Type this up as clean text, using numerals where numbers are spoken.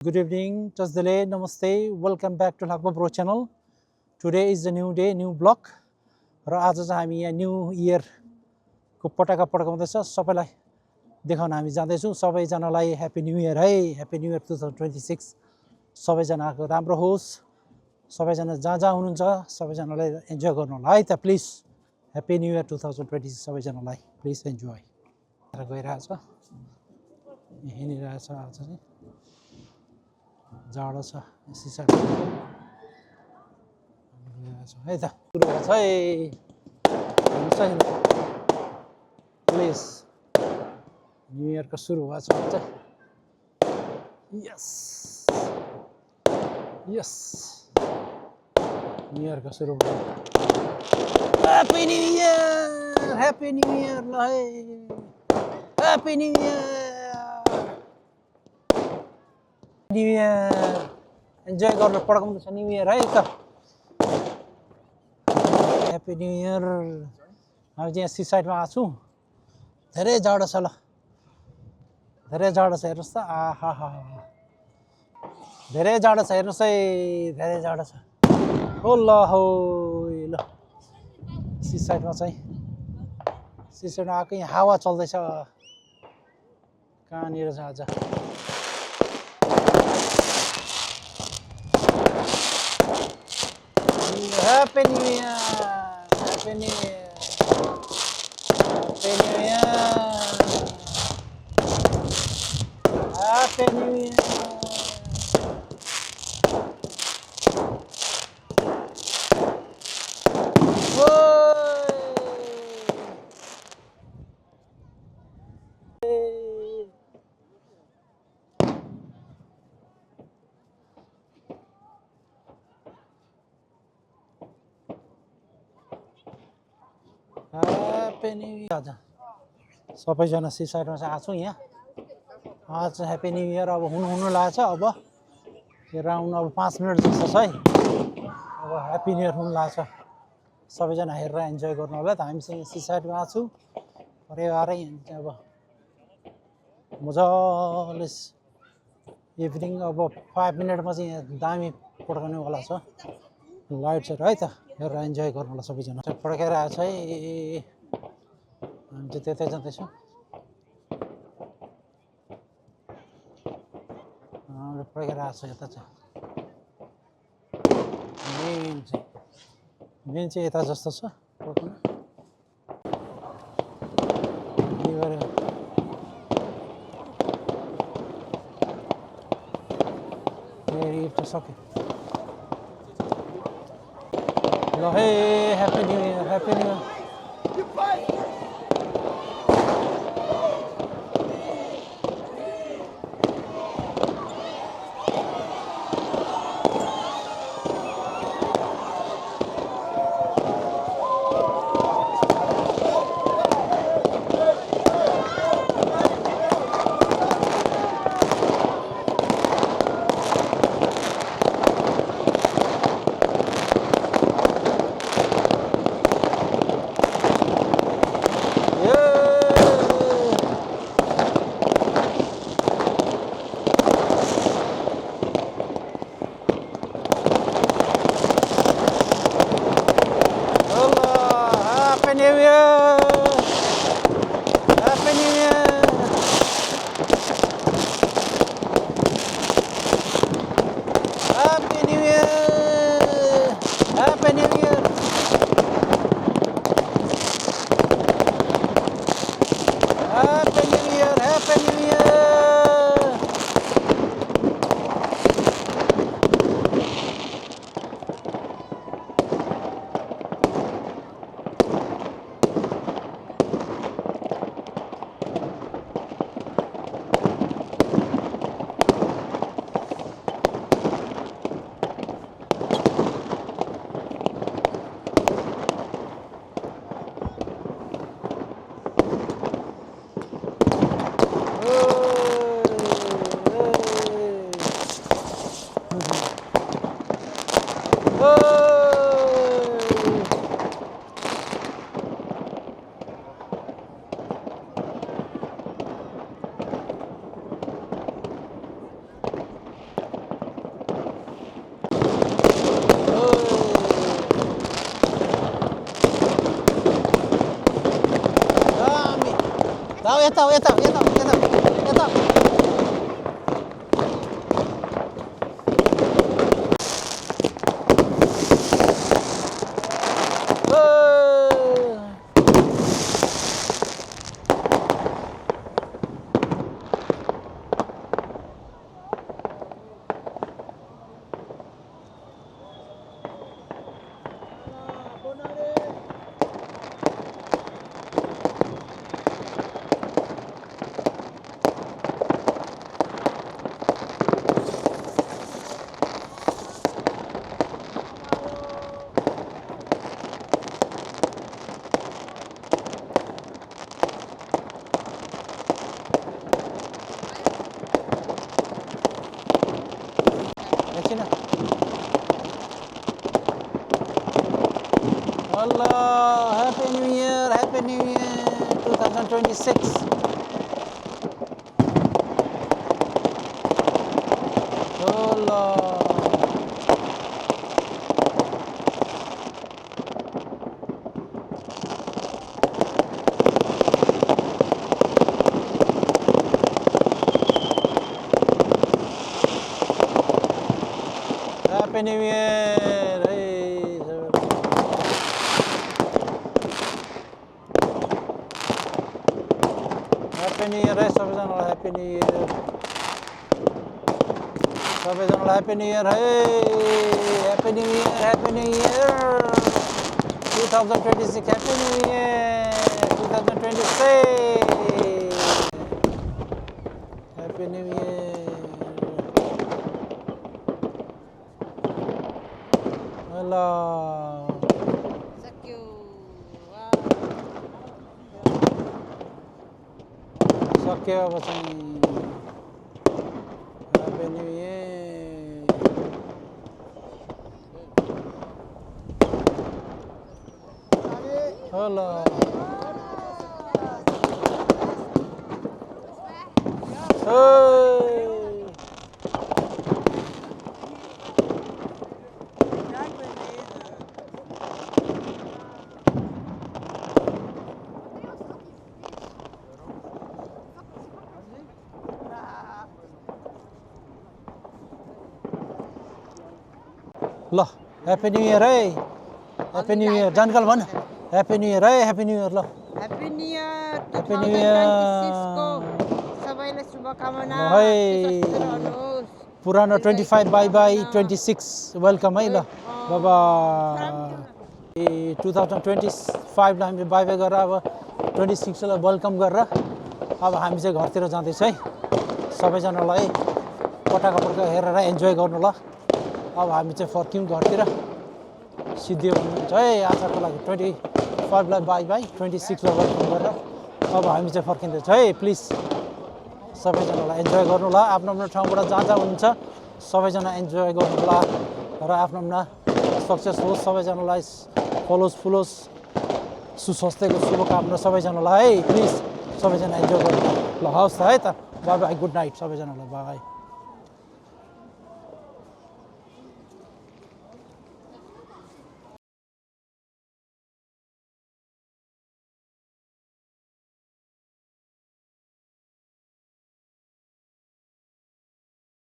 Good evening, Tasdale, Namaste. Welcome back to Lakba Pro channel. Today is a new day, new block. र आज चाहिँ हामी यहाँ new इयरको पटाका पड्काउँदैछ सबैलाई देखाउन हामी जाँदैछौँ सबैजनालाई ह्यापी न्यू इयर है ह्यापी न्यू इयर 2026 सबैजनाको राम्रो होस् सबैजना जहाँ जहाँ हुनुहुन्छ सबैजनालाई इन्जोय गर्नु होला है त प्लिज ह्यापी न्यू इयर 2026 सबैजनालाई प्लिज इन्जोय गइरहेछ हिँडिरहेछ आज चाहिँ जाडो छ सिसा है त सुरु भएको छ है प्लिज न्यू इयरको सुरु भएको छ चाहिँ यस यस न्यू इयरको सुरु भयो ह्यापी न्यू इयर ल है ह्यापी न्यू इयर इन्जोय गर्न पड्काउँदैछ न्यू इयर है त ह्यापी न्यू इयर हामी चाहिँ सी साइडमा आएको छौँ धेरै जाडो छ ल धेरै जाडो छ हेर्नुहोस् त आहा हा धेरै जाडो छ हेर्नुहोस् है धेरै जाडो छ हो ल सी साइडमा चाहिँ सी साइडमा आएको यहाँ हावा चल्दैछ कहाँनिर छ आज Happy New Year! Happy New Year! Happy New Year! Happy New Year! Happy new year सबैजना सी साइडमा चाहिँ आएको छौँ यहाँ आज चाहिँ ह्याप्पी न्यू इयर अब हुनु लागेको छ अब यो राउन्ड अब 5 मिनट जस्तो छ है अब ह्याप्पी न्यू इयर हुनु लागेको छ सबैजना हेरेर इन्जोय गर्नु होला त हामी चाहिँ सी साइडमा आएको छौँ परिवारै अब मजाले इभिनिङ अब 5 मिनटमा चाहिँ यहाँ दामी पड्काउनेवाला छ लाइट्सहरू है त हेरेर इन्जोय गर्नु होला सबैजना पड्काएर आएको छ है हामी चाहिँ त्यतै जाँदैछौँ पड्काएर आएको छ यता चाहिँ मेन चाहिँ यता जस्तो छ पड्काउनु सक्यो ल है happy new year happy new year यता यता यता यता यता Allah, Happy New Year, Happy New Year 2026. Allah. Happy New Year. Hey, Happy New Year, सबैजनालाई Happy New Year. सबैजनालाई Happy New Year. Hey, Happy New Year, Happy New Year. 2026, Happy New Year. 2026. Happy New Year. Allah. Thank you. सक्यो अब चाहिँ Happy New Year. Allah. Hey. ल Happy New Year है Happy New Year जानकाल भन Happy New Year है Happy New Year ल Happy New Year Happy New Year 2026 को सबैलाई शुभकामना है सुस्वास्थ्य रहनुहोस् पुरानो 25 बाई बाई 26 वेलकम है ल बाबा 2025 लाई हामीले बाई बाई गरेर अब 26 लाई वेलकम गरेर अब हामी चाहिँ घरतिर जाँदैछ है सबैजनालाई पटाका पटाका हेरेर एन्जोय गर्नु ल अब हामी चाहिँ फर्क्यौँ घरतिर सिद्धियो भन्नुहुन्छ है आजको लागि 25 लाई बाई बाई 26 लाई वेलकम गरेर अब हामी चाहिँ फर्किँदैछ है प्लिज सबैजनालाई एन्जोय गर्नु होला आफ्नो आफ्नो ठाउँबाट जहाँ जहाँ हुनुहुन्छ सबैजना एन्जोय गर्नु होला र आफ्नो आफ्नो सक्सेस होस् सबैजनालाई फलोस् फुलोस् सुस्वास्थ्यको शुभकामना सबैजनालाई है प्लिज सबैजना एन्जोय गर्नु ल हवस् त है त बाई बाई गुड नाइट सबैजनालाई बाई